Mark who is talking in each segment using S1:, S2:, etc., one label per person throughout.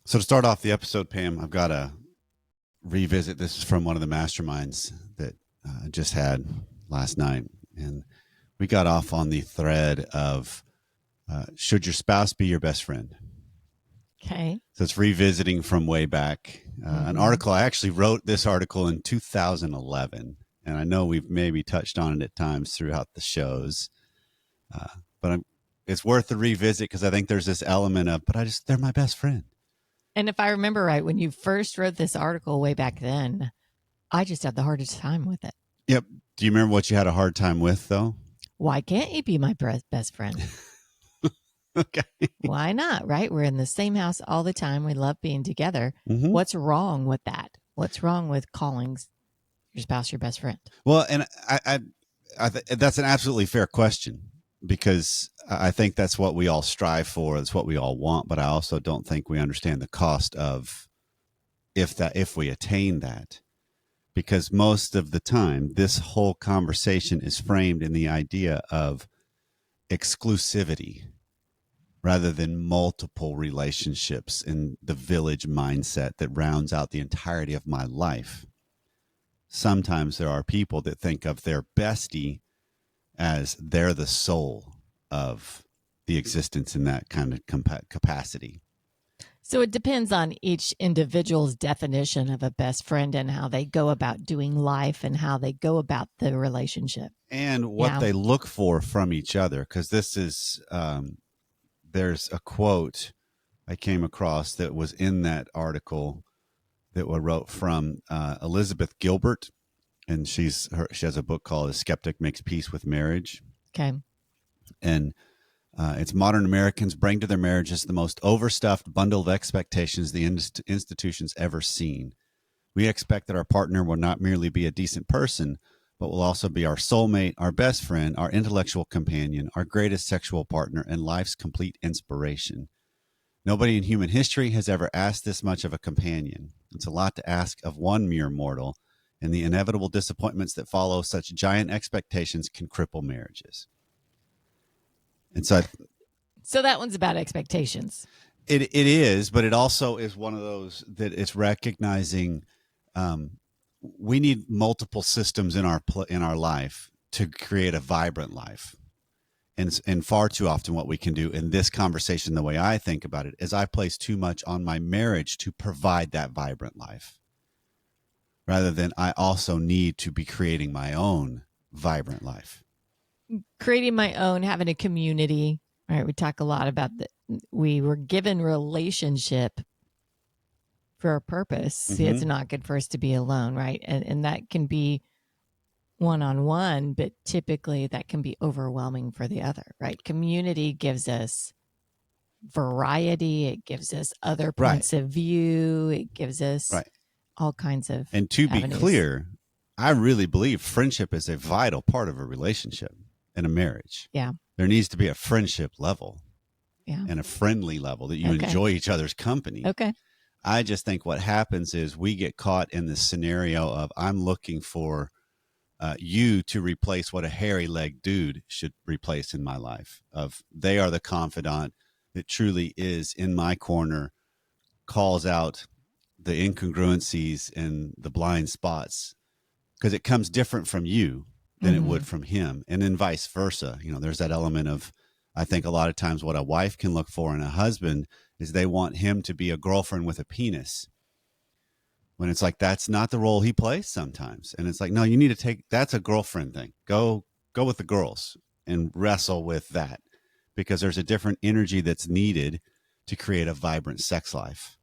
S1: So to start off the episode, Pam, I've got to revisit. This is from one of the masterminds that I just had last night, and we got off on the thread of should your spouse be your best friend?
S2: Okay.
S1: So it's revisiting from way back. An article, I actually wrote this article in 2011, and I know we've maybe touched on it at times throughout the shows, but it's worth the revisit because I think there's this element of, they're my best friend.
S2: And if I remember right, when you first wrote this article way back then, I just had the hardest time with it.
S1: Yep. Do you remember what you had a hard time with, though?
S2: Why can't you be my best friend?
S1: Okay.
S2: Why not? Right? We're in the same house all the time. We love being together.
S1: Mm-hmm.
S2: What's wrong with that? What's wrong with calling your spouse your best friend?
S1: Well, and that's an absolutely fair question, because I think that's what we all strive for. That's what we all want. But I also don't think we understand the cost of if we attain that, because most of the time this whole conversation is framed in the idea of exclusivity rather than multiple relationships in the village mindset that rounds out the entirety of my life. Sometimes there are people that think of their bestie as they're the soul of the existence in that kind of capacity.
S2: So it depends on each individual's definition of a best friend and how they go about doing life and how they go about the relationship.
S1: And what they look for from each other. Because this is, there's a quote I came across that was in that article that was wrote from Elizabeth Gilbert. And she has a book called A Skeptic Makes Peace with Marriage.
S2: Okay.
S1: And it's modern Americans bring to their marriages the most overstuffed bundle of expectations the institution's ever seen. We expect that our partner will not merely be a decent person, but will also be our soulmate, our best friend, our intellectual companion, our greatest sexual partner, and life's complete inspiration. Nobody in human history has ever asked this much of a companion. It's a lot to ask of one mere mortal, and the inevitable disappointments that follow such giant expectations can cripple marriages. And so
S2: that one's about expectations.
S1: It is, but it also is one of those that it's recognizing we need multiple systems in our life to create a vibrant life. And far too often what we can do in this conversation, the way I think about it, is I place too much on my marriage to provide that vibrant life, rather than I also need to be creating my own vibrant life.
S2: Creating my own, having a community. All right, we talk a lot about that. We were given relationship for a purpose. Mm-hmm. It's not good for us to be alone, right? And that can be one-on-one, but typically that can be overwhelming for the other, right? Community gives us variety. It gives us other points of view. It gives us all kinds of
S1: And to be clear, I really believe friendship is a vital part of a relationship and a marriage.
S2: Yeah.
S1: There needs to be a friendship level
S2: and
S1: a friendly level that you enjoy each other's company.
S2: Okay.
S1: I just think what happens is we get caught in this scenario of I'm looking for you to replace what a hairy-legged dude should replace in my life. Of they are the confidant that truly is in my corner, calls out the incongruencies and the blind spots, because it comes different from you than it would from him, and then vice versa. You know, there's that element of, I think a lot of times what a wife can look for in a husband is they want him to be a girlfriend with a penis, when it's like that's not the role he plays sometimes. And it's like, no, you need to that's a girlfriend thing. Go with the girls and wrestle with that, because there's a different energy that's needed to create a vibrant sex life.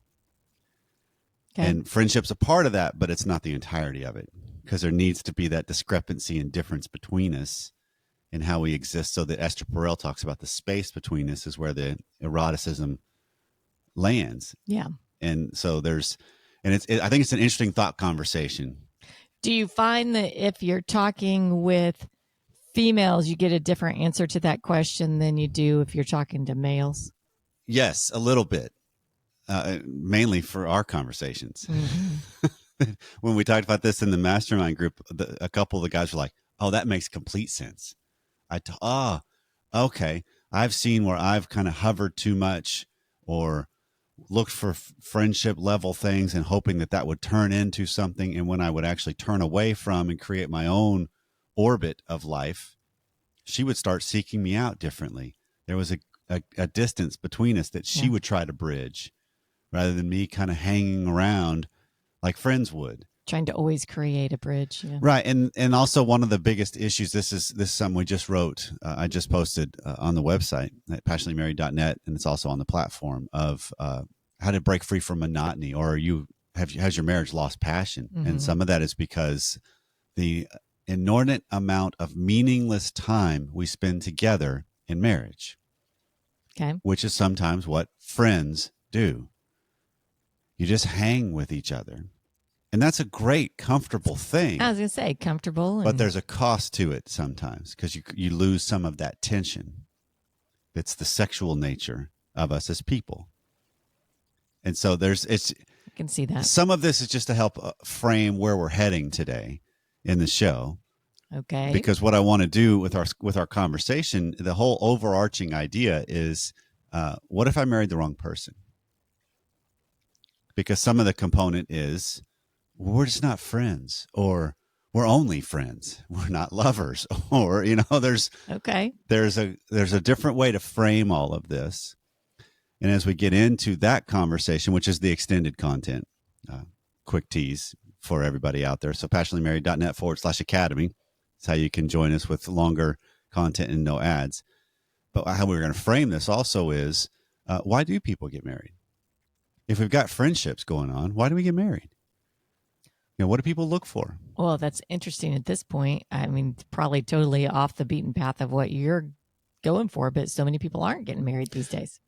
S1: Okay. And friendship's a part of that, but it's not the entirety of it, because there needs to be that discrepancy and difference between us and how we exist. So that Esther Perel talks about the space between us is where the eroticism lands.
S2: Yeah.
S1: And so I think it's an interesting thought conversation.
S2: Do you find that if you're talking with females, you get a different answer to that question than you do if you're talking to males?
S1: Yes, a little bit. Mainly for our conversations. Mm-hmm. When we talked about this in the mastermind group, a couple of the guys were like, oh, that makes complete sense. Okay. I've seen where I've kind of hovered too much or looked for friendship level things and hoping that that would turn into something. And when I would actually turn away from and create my own orbit of life, she would start seeking me out differently. There was a distance between us that she would try to bridge rather than me kind of hanging around like friends would.
S2: Trying to always create a bridge. Yeah.
S1: Right. And also one of the biggest issues, this is something we just wrote. I just posted on the website at passionatelymarried.net, and it's also on the platform of how to break free from monotony, or has your marriage lost passion?
S2: Mm-hmm.
S1: And some of that is because the inordinate amount of meaningless time we spend together in marriage, which is sometimes what friends do. You just hang with each other. And that's a great, comfortable thing.
S2: I was going to say comfortable.
S1: But there's a cost to it sometimes because you lose some of that tension. It's the sexual nature of us as people. And so I
S2: can see that.
S1: Some of this is just to help frame where we're heading today in the show.
S2: Okay.
S1: Because what I want to do with our conversation, the whole overarching idea is, what if I married the wrong person? Because some of the component is, we're just not friends, or we're only friends. We're not lovers, or, there's a different way to frame all of this. And as we get into that conversation, which is the extended content, quick tease for everybody out there. So passionatelymarried.net/academy. That's how you can join us with longer content and no ads. But how we're going to frame this also is, why do people get married? If we've got friendships going on, why do we get married? What do people look for?
S2: Well, that's interesting at this point. I mean, it's probably totally off the beaten path of what you're going for, but so many people aren't getting married these days.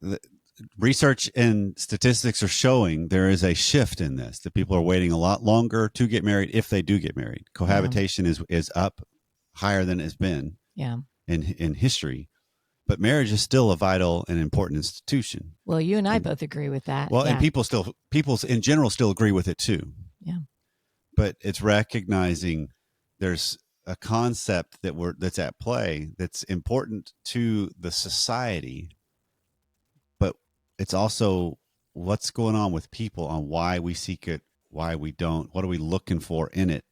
S1: Research and statistics are showing there is a shift in this, that people are waiting a lot longer to get married if they do get married. Cohabitation is up higher than it's been in history. But marriage is still a vital and important institution.
S2: Well, you and I both agree with that.
S1: Well, and people in general still agree with it too.
S2: Yeah.
S1: But it's recognizing there's a concept that's at play that's important to the society, but it's also what's going on with people on why we seek it, why we don't, what are we looking for in it,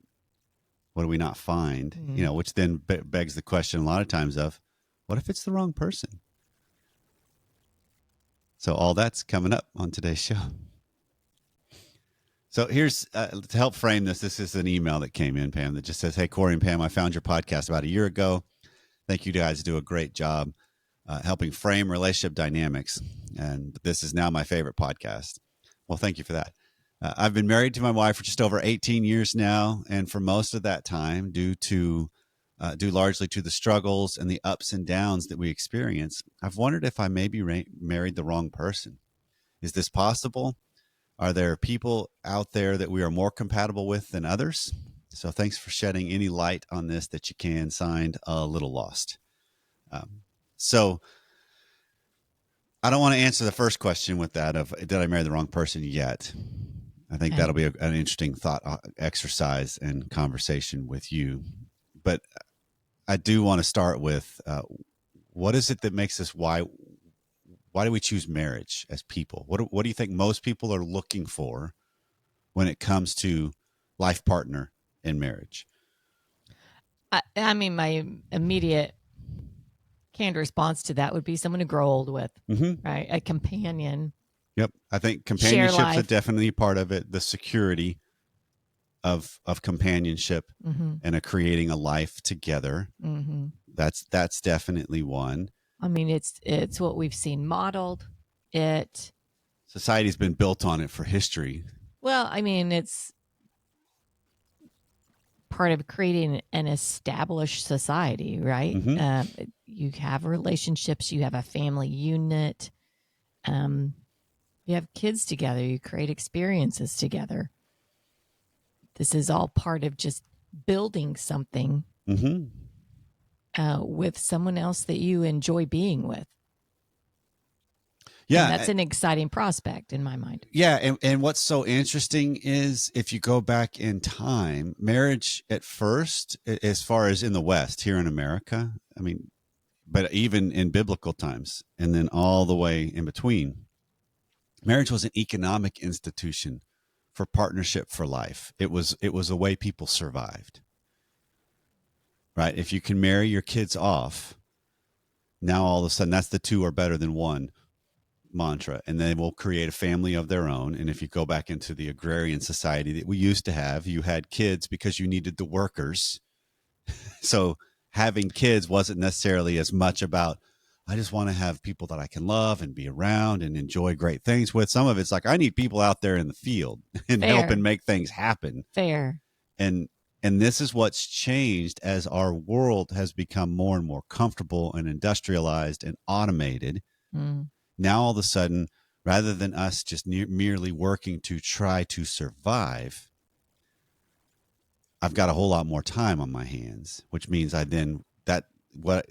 S1: what do we not find, which then begs the question a lot of times of, what if it's the wrong person? So all that's coming up on today's show. So here's, to help frame this, this is an email that came in, Pam, that just says, "Hey, Corey and Pam, I found your podcast about a year ago. Thank you guys. Do a great job helping frame relationship dynamics. And this is now my favorite podcast." Well, thank you for that. I've been married to my wife for just over 18 years now. And for most of that time, due largely to the struggles and the ups and downs that we experience, I've wondered if I maybe married the wrong person. Is this possible? Are there people out there that we are more compatible with than others? So thanks for shedding any light on this that you can. Signed, A Little Lost. So I don't want to answer the first question with that of, did I marry the wrong person yet? I think that'll be an interesting thought exercise and conversation with you. But I do want to start with, what is it that makes us, why do we choose marriage as people? What do you think most people are looking for when it comes to life partner in marriage?
S2: I mean, my immediate canned response to that would be someone to grow old with, right? A companion.
S1: Yep. I think companionship's are definitely part of it. The security of companionship and creating a life together. That's definitely one.
S2: I mean, it's what we've seen modeled.
S1: Society's been built on it for history.
S2: Well, I mean, it's part of creating an established society, right? You have relationships, you have a family unit, you have kids together, you create experiences together. This is all part of just building something with someone else that you enjoy being with.
S1: Yeah.
S2: And that's an exciting prospect in my mind.
S1: Yeah. And what's so interesting is if you go back in time, marriage at first, as far as in the West, here in America, I mean, but even in biblical times, and then all the way in between, Marriage was an economic institution for partnership for life. It was a way people survived. Right? If you can marry your kids off, now all of a sudden that's the two are better than one mantra, and they will create a family of their own. And if you go back into the agrarian society that we used to have, you had kids because you needed the workers. So having kids wasn't necessarily as much about, I just want to have people that I can love and be around and enjoy great things with. Some of it's like, I need people out there in the field and
S2: Fair.
S1: helping make things happen.
S2: Fair.
S1: And this is what's changed as our world has become more and more comfortable and industrialized and automated.
S2: Mm.
S1: Now, all of a sudden, rather than us just merely working to try to survive, I've got a whole lot more time on my hands, which means the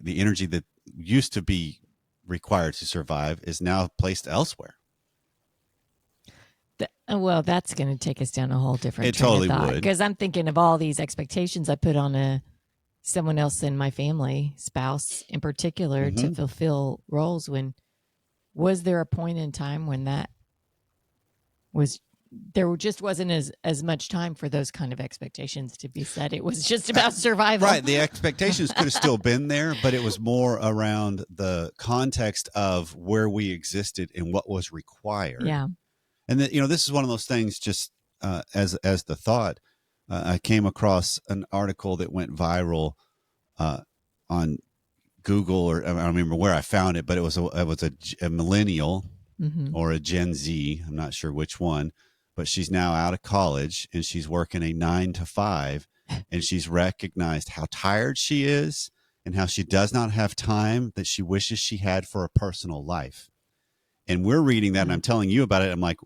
S1: energy that used to be required to survive is now placed elsewhere.
S2: Well, that's going to take us down a whole different
S1: It
S2: train
S1: totally
S2: of thought,
S1: would.
S2: because I'm thinking of all these expectations I put on someone else in my family, spouse in particular, to fulfill roles. Was there a point in time when there just wasn't as much time for those kind of expectations to be set? It was just about survival.
S1: Right. The expectations could have still been there, but it was more around the context of where we existed and what was required.
S2: Yeah.
S1: And this is one of those things, just as the thought, I came across an article that went viral on Google, or I don't remember where I found it, but it was a millennial or a Gen Z. I'm not sure which one, but she's now out of college and she's working a 9 to 5, and she's recognized how tired she is and how she does not have time that she wishes she had for a personal life. And we're reading that, and I'm telling you about it. I'm like,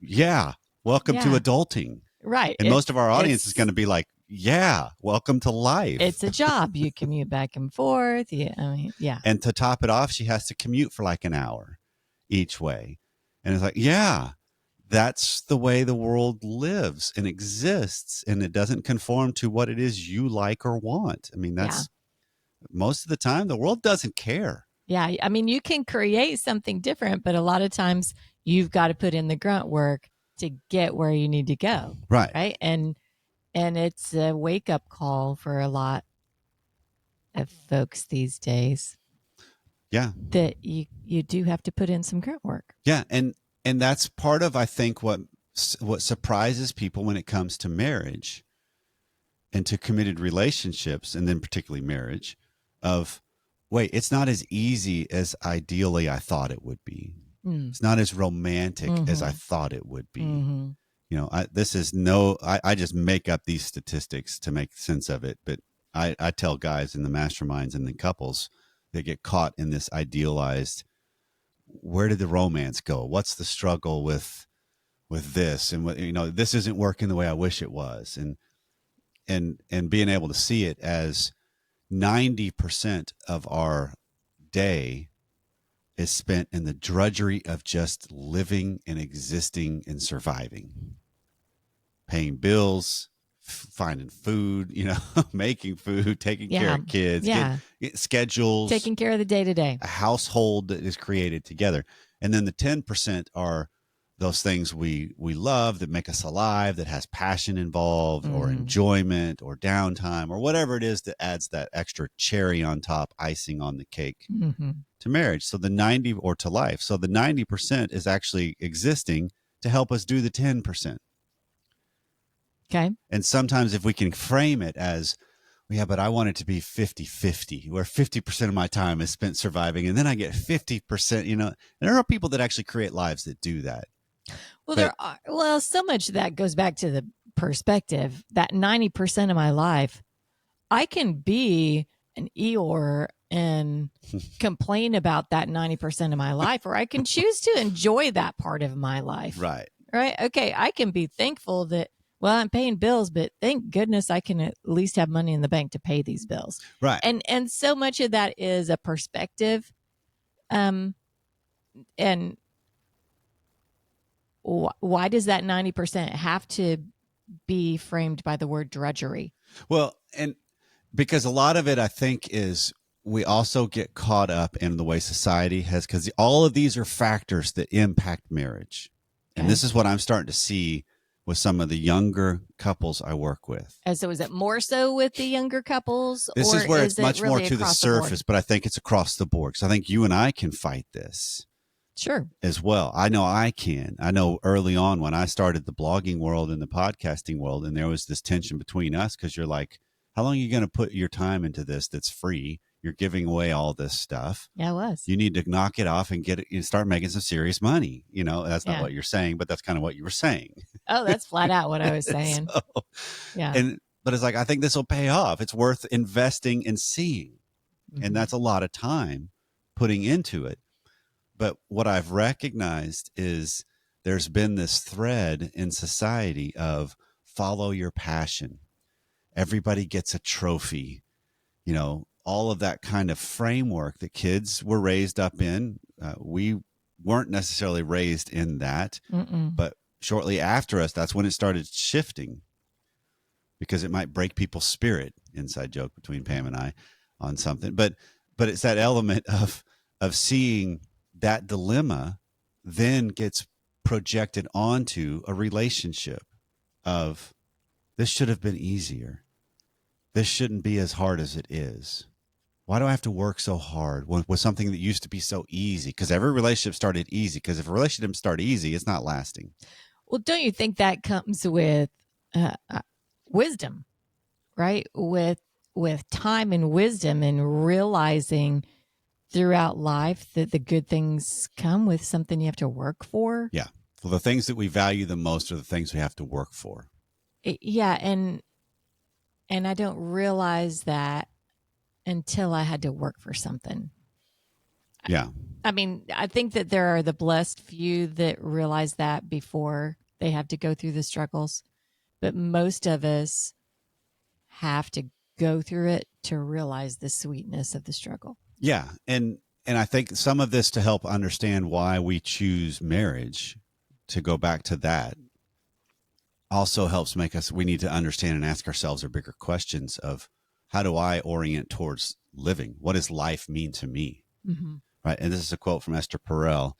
S1: yeah, welcome to adulting.
S2: Right.
S1: And most of our audience is going to be like, yeah, welcome to life.
S2: It's a job. You commute back and forth. Yeah.
S1: And to top it off, she has to commute for like an hour each way. And it's like, yeah, that's the way the world lives and exists. And it doesn't conform to what it is you like or want. I mean, that's most of the time the world doesn't care.
S2: Yeah. I mean, you can create something different, but a lot of times you've got to put in the grunt work to get where you need to go.
S1: Right.
S2: Right. And it's a wake up call for a lot of folks these days.
S1: Yeah.
S2: That you do have to put in some grunt work.
S1: Yeah. And that's part of, I think, what surprises people when it comes to marriage and to committed relationships, and then particularly marriage, of, wait, it's not as easy as ideally I thought it would be. It's not as romantic as I thought it would be. I just make up these statistics to make sense of it. But I tell guys in the masterminds and the couples that get caught in this idealized, where did the romance go? What's the struggle with this? And this isn't working the way I wish it was. And being able to see it as 90% of our day is spent in the drudgery of just living and existing and surviving, paying bills, finding food, making food, taking care of kids, get schedules,
S2: taking care of the day to day,
S1: a household that is created together. And then the 10% are those things we love that make us alive, that has passion involved or enjoyment or downtime or whatever it is that adds that extra cherry on top, icing on the cake to marriage. So the 90 or to life. So the 90% is actually existing to help us do the 10%.
S2: Okay.
S1: And sometimes if we can frame it as, yeah, but I want it to be 50-50, where 50% of my time is spent surviving, and then I get 50%, and there are people that actually create lives that do that.
S2: Well, so much of that goes back to the perspective that 90% of my life, I can be an Eeyore and complain about that 90% of my life, or I can choose to enjoy that part of my life.
S1: Right.
S2: Right. Okay. I can be thankful that, well, I'm paying bills, but thank goodness I can at least have money in the bank to pay these bills.
S1: Right.
S2: And so much of that is a perspective. And why does that 90% have to be framed by the word drudgery?
S1: Well, and because a lot of it, I think, is we also get caught up in the way society has, because all of these are factors that impact marriage. And this is what I'm starting to see with some of the younger couples I work with.
S2: And so is it more so with the younger couples?
S1: This
S2: or
S1: is where it's much
S2: really
S1: more to the
S2: across
S1: surface,
S2: board?
S1: but I think it's across the board. Because I think you and I can fight this
S2: Sure.
S1: as well. I know I can. I know early on when I started the blogging world and the podcasting world, and there was this tension between us because you're like, how long are you going to put your time into this that's free? You're giving away all this stuff.
S2: Yeah, it was.
S1: You need to knock it off and get it, start making some serious money. You know, that's not
S2: Yeah.
S1: what you're saying, but that's kind of what you were saying.
S2: Oh, that's flat out what I was saying. Yeah.
S1: But it's like, I think this will pay off. It's worth investing and seeing.
S2: Mhm.
S1: And that's a lot of time putting into it. But what I've recognized is there's been this thread in society of follow your passion. Everybody gets a trophy, you know, all of that kind of framework that kids were raised up in. We weren't necessarily raised in that,
S2: Mm-mm.
S1: but shortly after us, that's when it started shifting because it might break people's spirit. Inside joke between Pam and I on something, but it's that element of seeing that dilemma then gets projected onto a relationship of this should have been easier. This shouldn't be as hard as it is. Why do I have to work so hard with something that used to be so easy? Because every relationship started easy. Because if a relationship started easy, it's not lasting.
S2: Well, don't you think that comes with wisdom, right? With time and wisdom and realizing throughout life that the good things come with something you have to work for.
S1: Yeah. Well, the things that we value the most are the things we have to work for.
S2: Yeah. And I don't realize that until I had to work for something.
S1: Yeah.
S2: I mean, I think that there are the blessed few that realize that before they have to go through the struggles. But most of us have to go through it to realize the sweetness of the struggle.
S1: Yeah. And I think some of this to help understand why we choose marriage, to go back to that, also helps make us, we need to understand and ask ourselves our bigger questions of how do I orient towards living? What does life mean to me?
S2: Mm-hmm.
S1: Right. And this is a quote from Esther Perel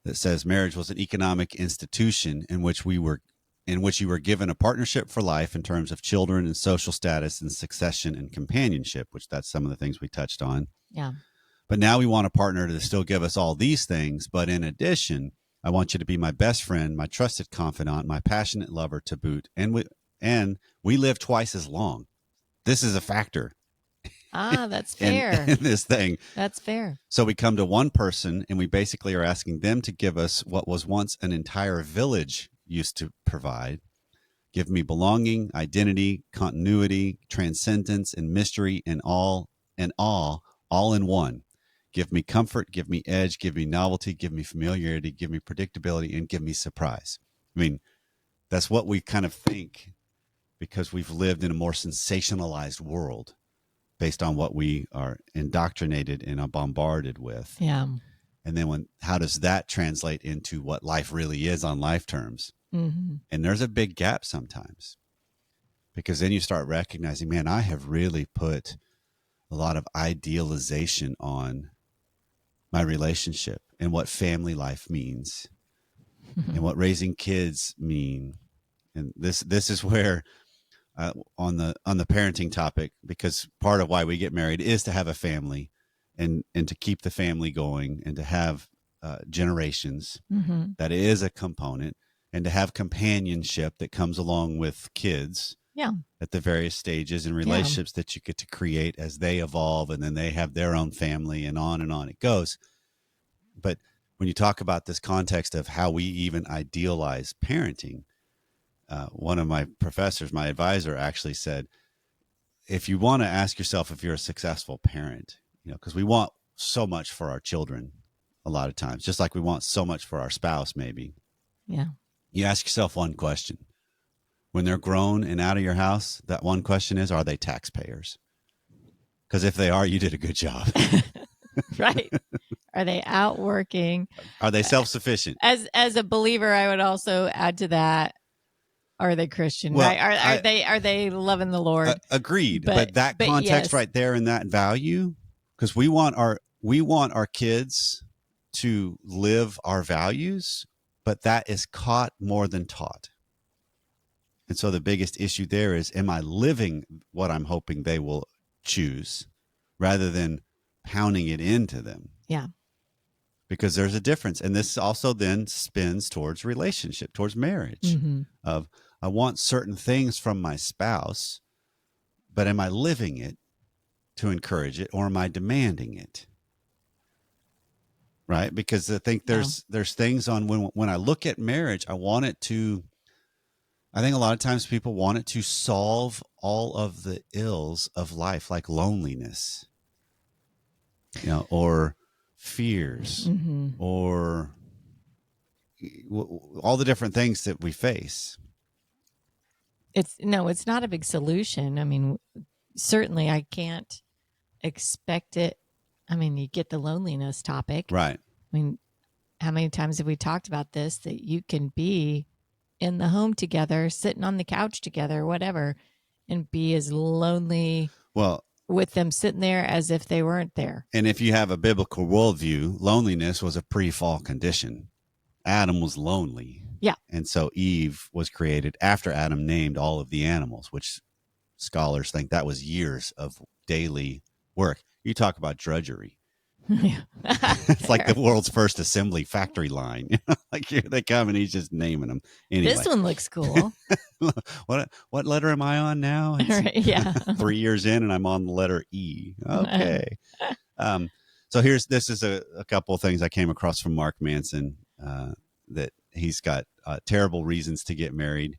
S1: that says, marriage was an economic institution in which you were given a partnership for life in terms of children and social status and succession and companionship, which that's some of the things we touched on.
S2: Yeah.
S1: But now we want a partner to still give us all these things. But in addition, I want you to be my best friend, my trusted confidant, my passionate lover to boot. And we live twice as long. This is a factor.
S2: Ah, that's fair.
S1: in this thing.
S2: That's fair.
S1: So we come to one person and we basically are asking them to give us what was once an entire village used to provide. Give me belonging, identity, continuity, transcendence, and mystery, and all in one. Give me comfort, give me edge, give me novelty, give me familiarity, give me predictability, and give me surprise. I mean, that's what we kind of think because we've lived in a more sensationalized world based on what we are indoctrinated and are bombarded with.
S2: Yeah.
S1: And then how does that translate into what life really is on life terms?
S2: Mm-hmm.
S1: And there's a big gap sometimes because then you start recognizing, man, I have really put a lot of idealization on my relationship and what family life means and what raising kids mean. And this is where on the parenting topic, because part of why we get married is to have a family and to keep the family going and to have generations.
S2: Mm-hmm.
S1: That is a component, and to have companionship that comes along with kids.
S2: Yeah.
S1: At the various stages and relationships that you get to create as they evolve and then they have their own family and on it goes. But when you talk about this context of how we even idealize parenting, one of my professors, my advisor, actually said, if you want to ask yourself if you're a successful parent, you know, because we want so much for our children a lot of times, just like we want so much for our spouse, maybe.
S2: Yeah.
S1: You ask yourself one question. When they're grown and out of your house, that one question is, are they taxpayers? Because if they are, you did a good job.
S2: Right. Are they out working?
S1: Are they self-sufficient?
S2: As a believer, I would also add to that, are they Christian?
S1: Well,
S2: right? Are they loving the Lord?
S1: Agreed. But that context
S2: yes.
S1: right there and that value, because we want our kids to live our values. but that is caught more than taught. And so the biggest issue there is, am I living what I'm hoping they will choose rather than pounding it into them?
S2: Yeah.
S1: Because there's a difference. And this also then spins towards relationship, towards marriage of, I want certain things from my spouse, but am I living it to encourage it, or am I demanding it? Right? Because I think there's things on when I look at marriage, I think a lot of times people want it to solve all of the ills of life, like loneliness, or fears, or all the different things that we face.
S2: It's not a big solution. I mean, certainly I can't expect it. I mean, you get the loneliness topic.
S1: Right.
S2: I mean, how many times have we talked about this, that you can be in the home together, sitting on the couch together, whatever, and be as lonely with them sitting there as if they weren't there.
S1: And if you have a biblical worldview, loneliness was a pre-fall condition. Adam was lonely.
S2: Yeah.
S1: And so Eve was created after Adam named all of the animals, which scholars think that was years of daily work. You talk about drudgery. It's like the world's first assembly factory line. Like, here they come and he's just naming them. Anyway.
S2: This one looks cool.
S1: What letter am I on now?
S2: Right, yeah.
S1: 3 years in and I'm on the letter E. Okay. So this is a couple of things I came across from Mark Manson, that he's got terrible reasons to get married.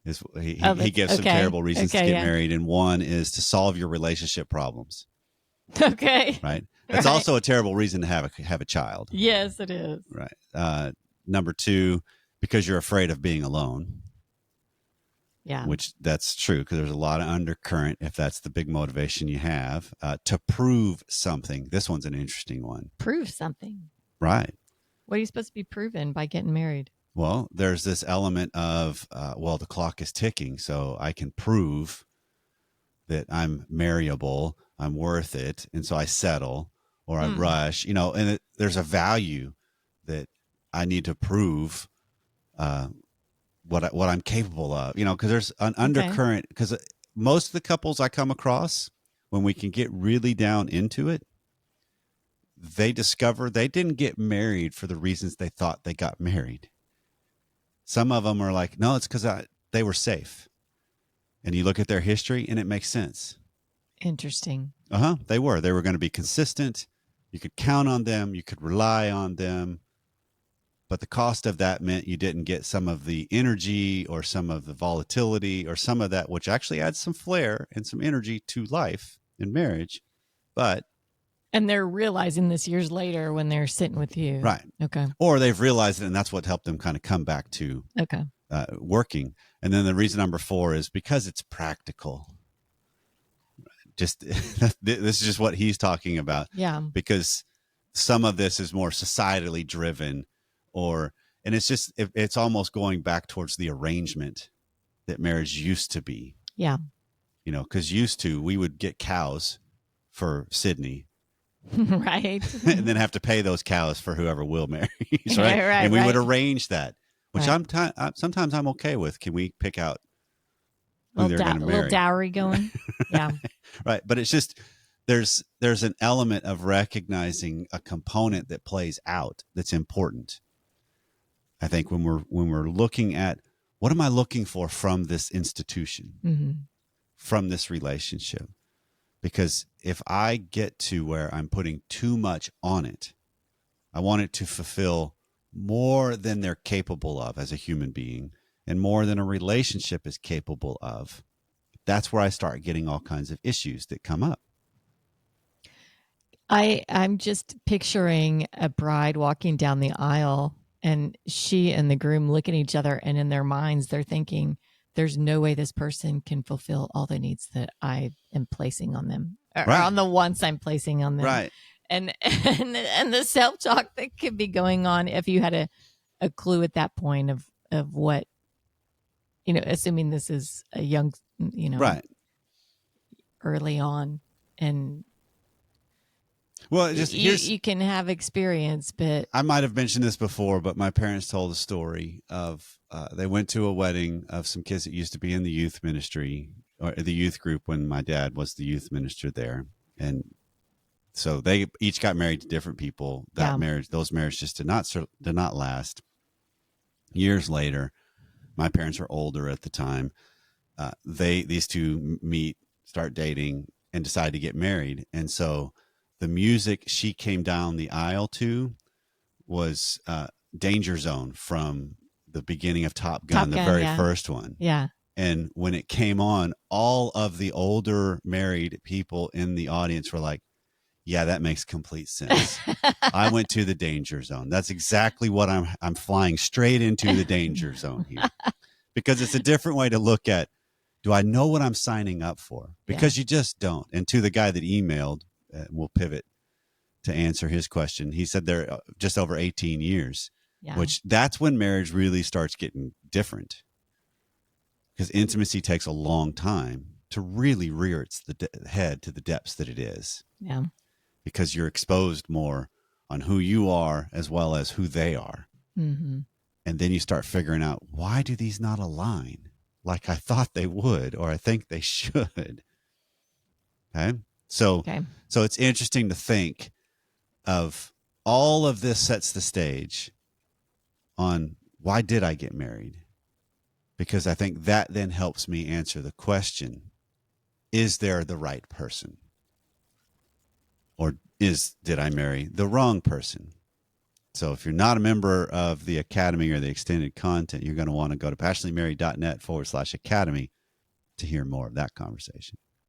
S1: He gives some terrible reasons to get married. And one is to solve your relationship problems.
S2: Okay.
S1: Right. That's also a terrible reason to have a child.
S2: Yes, it is.
S1: Right. Number 2, because you're afraid of being alone.
S2: Yeah.
S1: Which that's true, because there's a lot of undercurrent if that's the big motivation you have. To prove something. This one's an interesting one.
S2: Prove something.
S1: Right.
S2: What are you supposed to be proven by getting married?
S1: Well, there's this element of, the clock is ticking, so I can prove that I'm marryable, I'm worth it, and so I settle or I rush, and there's a value that I need to prove what I'm capable of, because there's an undercurrent, because most of the couples I come across, when we can get really down into it, they discover they didn't get married for the reasons they thought they got married. Some of them are like, no, it's because they were safe. And you look at their history and it makes sense.
S2: Interesting.
S1: They were going to be consistent. You could count on them. You could rely on them. But the cost of that meant you didn't get some of the energy or some of the volatility or some of that, which actually adds some flair and some energy to life in marriage.
S2: And they're realizing this years later when they're sitting with you.
S1: Right.
S2: Okay.
S1: Or they've realized it, and that's what helped them kind of come back to working. And then the reason number 4 is because it's practical. Just this is just what he's talking about.
S2: Yeah.
S1: Because some of this is more societally driven, and it's almost going back towards the arrangement that marriage used to be.
S2: Yeah.
S1: Because used to, we would get cows for Sydney.
S2: Right.
S1: And then have to pay those cows for whoever Will marries. Right. And we would arrange that, which sometimes I'm okay with. Can we pick out who they're going to marry?
S2: A little dowry going. Yeah.
S1: Right. But it's just, there's an element of recognizing a component that plays out that's important. I think when we're looking at, what am I looking for from this institution, from this relationship? Because if I get to where I'm putting too much on it, I want it to fulfill more than they're capable of as a human being and more than a relationship is capable of. That's where I start getting all kinds of issues that come up.
S2: I'm just picturing a bride walking down the aisle and she and the groom look at each other, and in their minds they're thinking, there's no way this person can fulfill all the needs that I am placing on them, or on the wants I'm placing on them.
S1: Right.
S2: And the self-talk that could be going on if you had a clue at that point of what, assuming this is a young,
S1: right,
S2: early on. And
S1: Well, just here's
S2: You can have experience, but
S1: I might have mentioned this before, but my parents told a story of they went to a wedding of some kids that used to be in the youth ministry or the youth group when my dad was the youth minister there. And so they each got married to different people.
S2: Yeah.
S1: Those marriages just did not last. Years later, my parents were older at the time. These two meet, start dating, and decide to get married. And so the music she came down the aisle to was Danger Zone from the beginning of Top Gun, the very
S2: yeah.
S1: first one.
S2: Yeah.
S1: And when it came on, all of the older married people in the audience were like, yeah, that makes complete sense. I went to the danger zone. That's exactly what I'm flying straight into the danger zone here. Because it's a different way to look at, do I know what I'm signing up for? Because you just don't. And to the guy that emailed, we'll pivot to answer his question. He said they're just over 18 years, which that's when marriage really starts getting different. Because intimacy takes a long time to really rear its head to the depths that it is.
S2: Yeah.
S1: Because you're exposed more on who you are as well as who they are.
S2: Mm-hmm.
S1: And then you start figuring out, why do these not align like I thought they would, or I think they should? Okay. So it's interesting to think of all of this sets the stage on why did I get married? Because I think that then helps me answer the question, is there the right person? Or did I marry the wrong person? So if you're not a member of the Academy or the extended content, you're going to want to go to passionatelymarried.net/academy to hear more of that conversation.